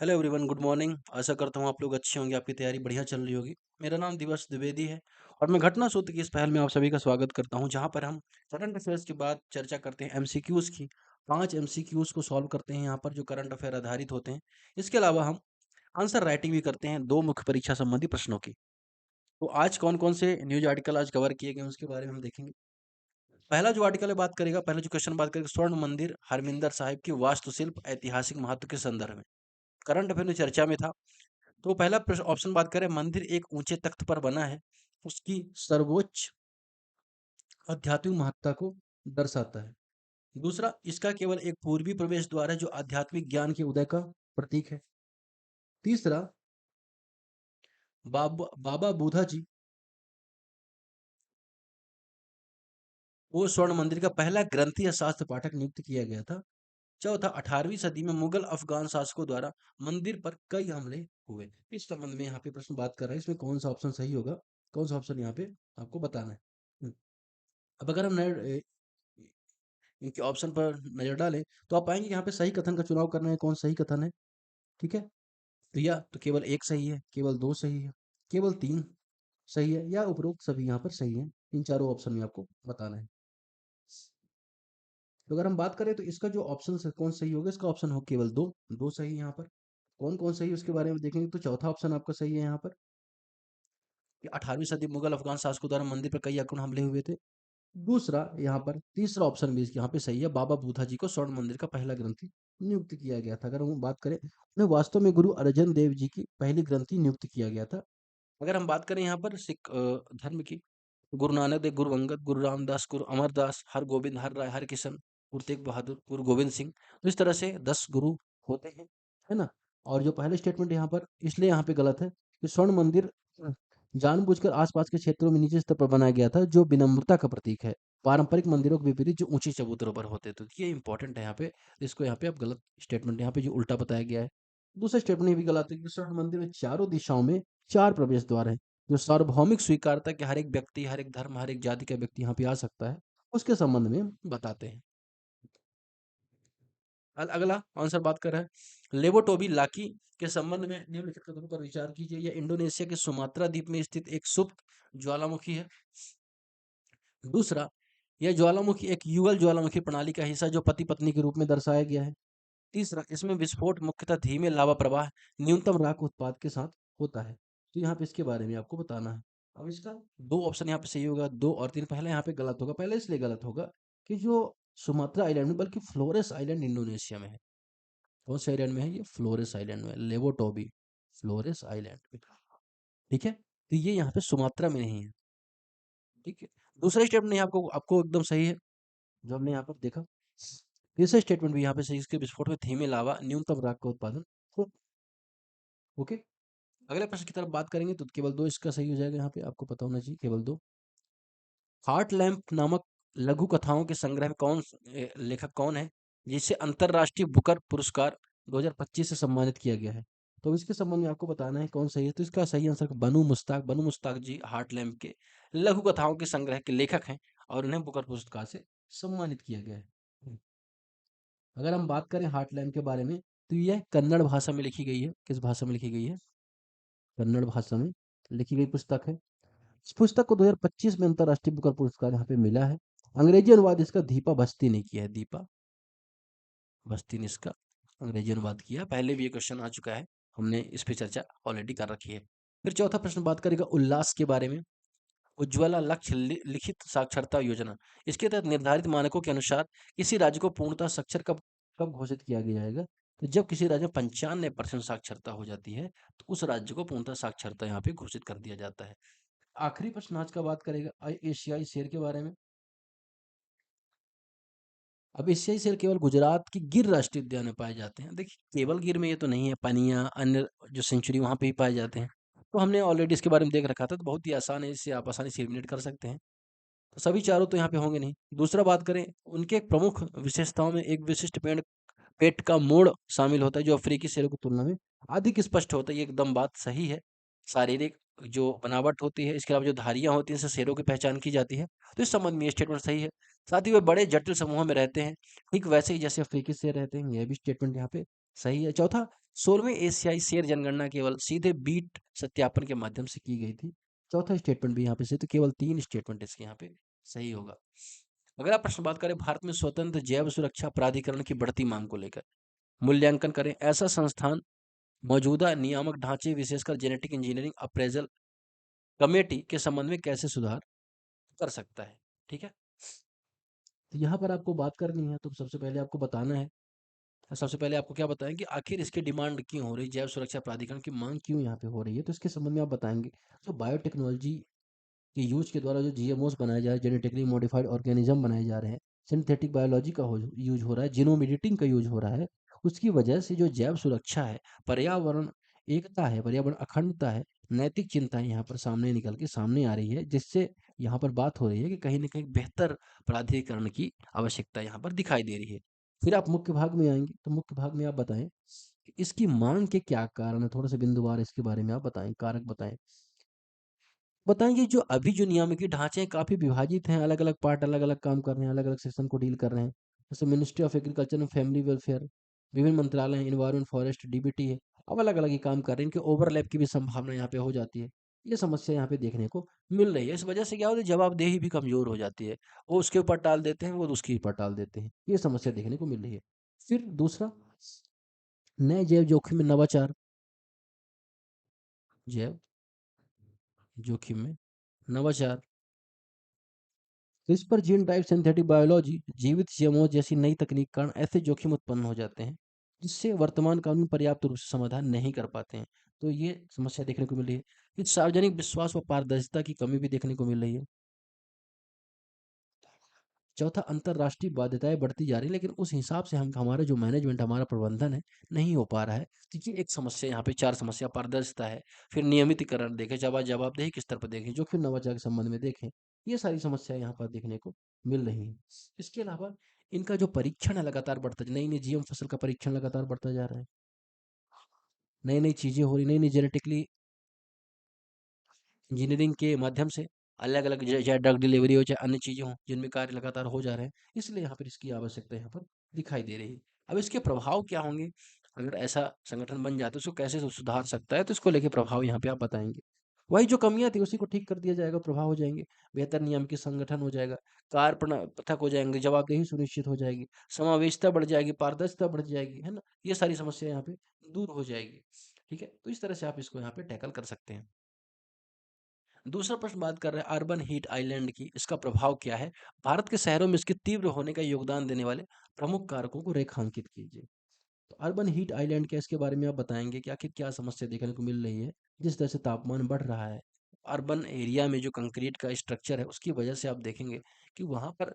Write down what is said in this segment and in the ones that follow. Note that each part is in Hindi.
Hello everyone, good morning. आशा करता हूँ आप लोग अच्छे होंगे, आपकी तैयारी बढ़िया चल रही होगी। मेरा नाम दिवस द्विवेदी है और मैं घटना सूत्र की इस पहल में आप सभी का स्वागत करता हूँ, जहाँ पर हम करंट अफेयर्स के बाद चर्चा करते हैं एमसीक्यूज की। 5 एमसीक्यूज को सॉल्व करते हैं यहाँ पर, जो करंट अफेयर आधारित होते हैं। इसके अलावा हम आंसर राइटिंग भी करते हैं 2 मुख्य परीक्षा संबंधी प्रश्नों की। तो आज कौन-कौन से न्यूज़ आर्टिकल आज कवर किए गए हैं, उसके बारे में हम देखेंगे। पहला जो आर्टिकल है बात करेगा, पहला जो क्वेश्चन बात करेगा, स्वर्ण मंदिर हरमिंदर साहिब की वास्तुशिल्प ऐतिहासिक महत्व के संदर्भ में। करंट अफेयर में चर्चा में था। तो पहला प्रश्न ऑप्शन बात करें, मंदिर एक ऊंचे तख्त पर बना है, उसकी सर्वोच्च आध्यात्मिक महत्ता को दर्शाता है। दूसरा, इसका केवल एक पूर्वी प्रवेश द्वार है जो आध्यात्मिक ज्ञान के उदय का प्रतीक है। तीसरा, बाबा बूढ़ा जी को स्वर्ण मंदिर का पहला ग्रंथी या शास्त्र पाठक नियुक्त किया गया था। चौथा, 18वीं सदी में मुगल अफगान शासकों द्वारा मंदिर पर कई हमले हुए। इस संबंध में यहाँ पे प्रश्न बात कर रहे हैं, इसमें कौन सा ऑप्शन सही होगा, कौन सा ऑप्शन यहाँ पे आपको बताना है। अब अगर हम नए इनके ऑप्शन पर नजर डालें, तो आप पाएंगे कि यहाँ पे सही कथन का चुनाव करना है। कौन सही कथन है? ठीक है, तो या तो केवल एक सही है, केवल दो सही है, केवल तीन सही है, या उपरोक्त सभी यहाँ पर सही है। इन चारों ऑप्शन में आपको बताना है। तो अगर हम बात करें तो इसका जो ऑप्शन है कौन सही होगा, इसका ऑप्शन हो केवल दो, दो सही यहाँ पर। कौन कौन सही है उसके बारे में देखेंगे, तो चौथा ऑप्शन आपका सही है यहाँ पर कि 18वीं सदी मुगल अफगान शासकों द्वारा मंदिर पर कई आक्रमण हमले हुए थे। दूसरा, यहाँ पर तीसरा ऑप्शन भी यहाँ पे सही है, बाबा बूढ़ा जी को स्वर्ण मंदिर का पहला ग्रंथी नियुक्त किया गया था। अगर हम बात करें, उन्हें वास्तव में गुरु अर्जन देव जी की पहली ग्रंथी नियुक्त किया गया था। अगर हम बात करें यहाँ पर सिख धर्म की, गुरु नानक देव, गुरु अंगद, गुरु रामदास, गुरु अमरदास, हर गोविंद, हर राय, हर किशन, गुरु तेग बहादुर, गुरु गोविंद सिंह। तो इस तरह से 10 गुरु होते हैं, है ना। और जो पहले स्टेटमेंट यहाँ पर इसलिए यहाँ पे गलत है कि स्वर्ण मंदिर जानबूझकर आसपास के क्षेत्रों में निजी स्तर पर बनाया गया था, जो विनम्रता का प्रतीक है, पारंपरिक मंदिरों के विपरीत जो ऊंची चबूतरों पर होते। तो ये इंपॉर्टेंट है यहाँ पे। इसको यहाँ पे आप गलत स्टेटमेंट यहाँ पे जो उल्टा बताया गया है। दूसरा स्टेटमेंट ये भी गलत है कि स्वर्ण मंदिर में चारों दिशाओं में 4 प्रवेश द्वार हैं, जो सार्वभौमिक स्वीकारता कि हर एक व्यक्ति, हर एक धर्म, हर एक जाति का व्यक्ति यहाँ पे आ सकता है, उसके संबंध में बताते हैं। अगला आंसर बात कर रहा है, लेवोटोबी लाकी के संबंध में निम्नलिखित कथनों पर विचार कीजिए। यह इंडोनेशिया के सुमात्रा द्वीप में स्थित एक सुप्त ज्वालामुखी है। दूसरा, यह ज्वालामुखी एक युगल ज्वालामुखी प्रणाली का हिस्सा जो पति पत्नी के रूप में दर्शाया गया है। तीसरा, इसमें विस्फोट मुख्यतः धीमे लावा प्रवाह न्यूनतम राख उत्पाद के साथ होता है। तो यहाँ पे इसके बारे में आपको बताना है। अब इसका दो ऑप्शन यहाँ पे सही होगा, दो और तीन। पहले यहाँ पे गलत होगा, पहले इसलिए गलत होगा कि जो सुमात्रा आइलैंड में, बल्कि फ्लोरेस आइलैंड इंडोनेशिया में है। कौन से आइलैंड में है? ये फ्लोरेस आइलैंड में, लेवोटोबी फ्लोरेस आइलैंड में। ठीक है, तो ये यहाँ पे सुमात्रा में नहीं है। ठीक है, दूसरा स्टेटमेंट नहीं, आपको आपको एकदम सही है जो हमने यहाँ पर देखा। तीसरा स्टेटमेंट भी यहाँ पे सही, इसके विस्फोट में धीमे लावा न्यूनतम राख का उत्पादन हो। ओके, अगले प्रश्न की तरफ बात करेंगे तो केवल दो इसका सही हो जाएगा। यहाँ पे आपको पता होना चाहिए केवल दो। हार्ट लैम्प नामक लघु कथाओं के संग्रह में लेखक कौन है जिसे अंतरराष्ट्रीय बुकर पुरस्कार 2025 से सम्मानित किया गया है? तो इसके संबंध में आपको बताना है कौन सही है। तो इसका सही आंसर बनु मुश्ताक जी हार्ट लैम्प के लघु कथाओं के संग्रह के लेखक हैं और उन्हें बुकर पुरस्कार से सम्मानित किया गया है। अगर हम बात करें हार्ट लैम्प के बारे में, तो यह कन्नड़ भाषा में लिखी गई है। किस भाषा में लिखी गई है? कन्नड़ भाषा में लिखी गई पुस्तक है। इस पुस्तक को 2025 में अंतर्राष्ट्रीय बुकर पुरस्कार यहाँ पे मिला है। अंग्रेजी अनुवाद इसका दीपा बस्ती ने किया है। दीपा बस्ती ने इसका अंग्रेजी अनुवाद किया। पहले भी ये क्वेश्चन आ चुका है, हमने इस पे चर्चा ऑलरेडी कर रखी है। फिर चौथा प्रश्न बात करेगा उल्लास के बारे में। उज्ज्वला लक्ष्य लिखित साक्षरता योजना, इसके तहत निर्धारित मानकों के अनुसार किसी राज्य को पूर्णतः साक्षर कब कब घोषित किया गया है? तो जब किसी राज्य में 95% साक्षरता हो जाती है, तो उस राज्य को पूर्णतः साक्षरता यहाँ पे घोषित कर दिया जाता है। आखिरी प्रश्न आज का बात करेगा एशियाई शेर के बारे में। अब एशियाई शेर केवल गुजरात की गिर राष्ट्रीय उद्यान में पाए जाते हैं। देखिए, केवल गिर में ये तो नहीं है, पनिया अन्य जो सेंचुरी वहां पे ही पाए जाते हैं। तो हमने ऑलरेडी इसके बारे में देख रखा था, तो बहुत ही आसान है, इससे आप आसानी से एलिमिनेट कर सकते हैं। तो सभी चारों तो यहाँ पे होंगे नहीं। दूसरा बात करें, उनके एक प्रमुख विशेषताओं में एक विशिष्ट पेट का मोड़ शामिल होता है जो अफ्रीकी शेरों की तुलना में अधिक स्पष्ट होता है। ये एकदम बात सही है। शारीरिक जो बनावट होती है, इसके अलावा जो धारियां होती हैं, इससे शेरों की पहचान की जाती है। तो इस संबंध में ये स्टेटमेंट सही है। साथ ही वे बड़े जटिल समूहों में रहते हैं, ठीक वैसे ही जैसे अफ्रीकी शेर रहते हैं। यह भी स्टेटमेंट यहाँ पे सही है। चौथा, 16वें एशियाई शेर जनगणना केवल सीधे बीट सत्यापन के माध्यम से की गई थी। चौथा स्टेटमेंट भी यहाँ पे सही, तो केवल 3 स्टेटमेंट इसके यहाँ पे सही होगा। अगला प्रश्न बात करें भारत में स्वतंत्र जैव सुरक्षा प्राधिकरण की बढ़ती मांग को लेकर। मूल्यांकन करें, ऐसा संस्थान मौजूदा नियामक ढांचे विशेषकर जेनेटिक इंजीनियरिंग अप्रेजल कमेटी के संबंध में कैसे सुधार कर सकता है। ठीक है, तो यहाँ पर आपको बात करनी है, तो सबसे पहले आपको बताना है, सबसे पहले आपको क्या बताएं कि आखिर इसकी डिमांड क्यों हो रही है, जैव सुरक्षा प्राधिकरण की मांग क्यों यहाँ पे हो रही है, तो इसके संबंध में आप बताएंगे। तो बायोटेक्नोलॉजी के यूज के द्वारा जो जीएमओस बनाए जा रहे हैं, जेनेटिकली मॉडिफाइड ऑर्गेनिज्म बनाए जा रहे हैं, सिंथेटिक बायोलॉजी का यूज हो रहा है, जीनोम एडिटिंग का यूज हो रहा है, उसकी वजह से जो जैव सुरक्षा है, पर्यावरण एकता है, पर्यावरण अखंडता है, नैतिक चिंताएं यहाँ पर सामने निकल के सामने आ रही है, जिससे यहाँ पर बात हो रही है कि कहीं ना कहीं बेहतर प्राधिकरण की आवश्यकता यहाँ पर दिखाई दे रही है। फिर आप मुख्य भाग में आएंगे, तो मुख्य भाग में आप बताएं कि इसकी मांग के क्या कारण है, थोड़ा सा बिंदुवार इसके बारे में आप बताएं, कारक बताएं। बताएंगे जो अभी जो नियामकीय ढांचे हैं काफी विभाजित हैं, अलग अलग पार्ट अलग अलग काम कर रहे हैं, अलग अलग सेक्शन को डील कर रहे हैं। जैसे ministry of agriculture and family welfare, विभिन्न मंत्रालय हैं, इन्वायरमेंट फॉरेस्ट डीबीटी है, अब अलग अलग ही काम कर रहे हैं, इनके ओवरलैप की भी संभावना यहाँ पे हो जाती है। ये समस्या यहाँ पे देखने को मिल रही है। इस वजह से क्या होता है, जवाबदेही भी कमजोर हो जाती है, वो उसके ऊपर टाल देते हैं, वो उसके ऊपर टाल देते हैं, ये समस्या देखने को मिल रही है। फिर दूसरा, नए जैव जोखिम में नवाचार, जैव जोखिम में नवाचार, CRISPR gene type synthetic biology, जीवित जीएमओ जैसी नई तकनीक कारण ऐसे जोखिम उत्पन्न हो जाते हैं जिससे वर्तमान कानून पर्याप्त रूप से समाधान नहीं कर पाते हैं। तो ये समस्या देखने को मिल रही है। इस सार्वजनिक विश्वास व पारदर्शिता की कमी भी देखने को मिल रही है। चौथा, अंतरराष्ट्रीय बाध्यताएं बढ़ती जा रही है, लेकिन उस हिसाब से हम हमारा जो मैनेजमेंट, हमारा प्रबंधन है, नहीं हो पा रहा है। तो ये एक समस्या, यहाँ पे 4 समस्या, पारदर्शिता है, फिर नियमितीकरण देखें, जवाबदेही किस स्तर पर देखें, जोखिम नवाचार के संबंध में देखें, ये सारी समस्या यहाँ पर देखने को मिल रही है। इसके अलावा इनका जो परीक्षण है लगातार बढ़ता, नई नई जीएम फसल का परीक्षण लगातार बढ़ता जा रहा है, नई नई चीजें हो रही, नई नई जेनेटिकली इंजीनियरिंग के माध्यम से अलग अलग, चाहे ड्रग डिलीवरी हो, चाहे अन्य चीजें हों, जिनमें कार्य लगातार हो जा रहे हैं, इसलिए यहाँ पर इसकी आवश्यकता यहाँ पर दिखाई दे रही है। अब इसके प्रभाव क्या होंगे, अगर ऐसा संगठन बन जाए तो उसको कैसे सुधार सकता है, तो इसको लेके प्रभाव यहाँ पे आप बताएंगे। वही जो कमियां थी उसी को ठीक कर दिया जाएगा, प्रभाव हो जाएंगे, बेहतर नियम की संगठन हो जाएगा, कार्य पृथक हो जाएंगे, जवाबदेही सुनिश्चित हो जाएगी, समावेशिता बढ़ जाएगी, पारदर्शिता बढ़ जाएगी, है ना, ये सारी समस्या यहाँ पे दूर हो जाएगी। ठीक है, तो इस तरह से आप इसको यहाँ पे टैकल कर सकते हैं। दूसरा प्रश्न बात कर रहे हैं अर्बन हीट आइलैंड की, इसका प्रभाव क्या है, भारत के शहरों में इसके तीव्र होने का योगदान देने वाले प्रमुख कारकों को रेखांकित कीजिए। तो अर्बन हीट आइलैंड क्या, इसके बारे में आप बताएंगे कि आखिर क्या समस्या देखने को मिल रही है, जिस तरह से तापमान बढ़ रहा है, अर्बन एरिया में जो कंक्रीट का स्ट्रक्चर है उसकी वजह से आप देखेंगे कि वहां पर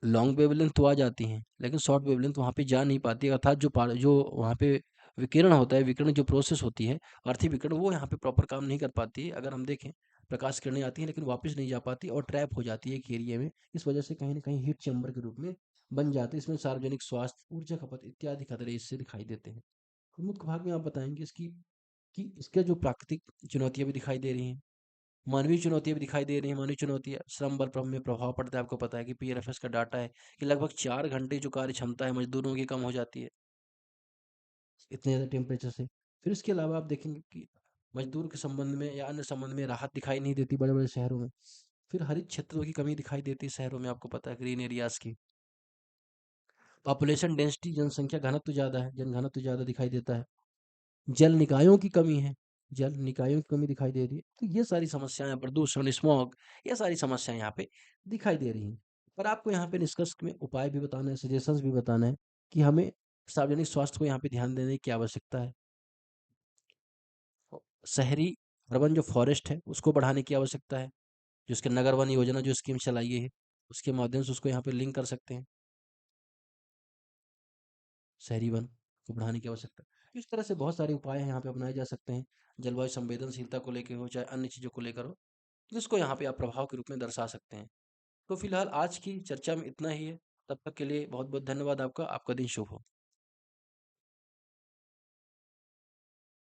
लॉन्ग वेवलेंथ तो आ जाती हैं, लेकिन शॉर्ट वेवलेंथ वहाँ पे जा नहीं पाती, अर्थात जो वहाँ पे विकिरण होता है, विकिरण जो प्रोसेस होती है, अर्थी विकिरण, वो यहाँ पे प्रॉपर काम नहीं कर पाती है। अगर हम देखें, प्रकाश किरणें आती हैं लेकिन वापस नहीं जा पाती और ट्रैप हो जाती है एक एरिया में, इस वजह से कहीं ना कहीं हीट चैम्बर के रूप में बन जाते हैं। इसमें सार्वजनिक स्वास्थ्य, ऊर्जा खपत इत्यादि खतरे इससे दिखाई देते हैं। मुख्य भाग में आप बताएंगे इसकी कि इसके जो प्राकृतिक चुनौतियां भी दिखाई दे रही हैं, मानवीय चुनौतियाँ भी दिखाई दे रही हैं। मानवीय चुनौतियाँ, श्रम बल में प्रभाव पड़ता है, आपको पता है कि पीएलएफएस का डाटा है कि लगभग 4 घंटे जो कार्य क्षमता है मजदूरों की कम हो जाती है, इतने ज़्यादा टेम्परेचर से। फिर इसके अलावा आप देखेंगे कि मजदूर के संबंध में या अन्य संबंध में राहत दिखाई नहीं देती बड़े-बड़े शहरों में। फिर हरित क्षेत्रों की कमी दिखाई देती है शहरों में, आपको पता है, ग्रीन एरियाज़ की। पॉपुलेशन डेंसिटी, जनसंख्या घनत्व ज़्यादा है, जनघनत्व ज़्यादा दिखाई देता है। जल निकायों की कमी है, जल निकायों की कमी दिखाई दे रही है। तो ये सारी समस्याएँ, प्रदूषण, स्मॉग, ये सारी समस्याएँ यहाँ पे दिखाई दे रही हैं। पर आपको यहाँ पे निष्कर्ष में उपाय भी बताना है, सजेशंस भी बताना है कि हमें सार्वजनिक स्वास्थ्य को यहाँ पे ध्यान देने की आवश्यकता है। शहरी अर्बन जो फॉरेस्ट है उसको बढ़ाने की आवश्यकता है, जो उसके नगर वन योजना जो स्कीम चलाई गई है, उसके माध्यम से उसको यहाँ पे लिंक कर सकते हैं, शहरी वन को बढ़ाने की आवश्यकता है। इस तरह से बहुत सारे उपाय हैं यहाँ पे अपनाए जा सकते हैं, जलवायु संवेदनशीलता को लेके हो, चाहे अन्य चीज़ों को लेकर हो, जिसको यहाँ पे आप प्रभाव के रूप में दर्शा सकते हैं। तो फिलहाल आज की चर्चा में इतना ही है। तब तक के लिए बहुत बहुत धन्यवाद आपका। आपका दिन शुभ हो।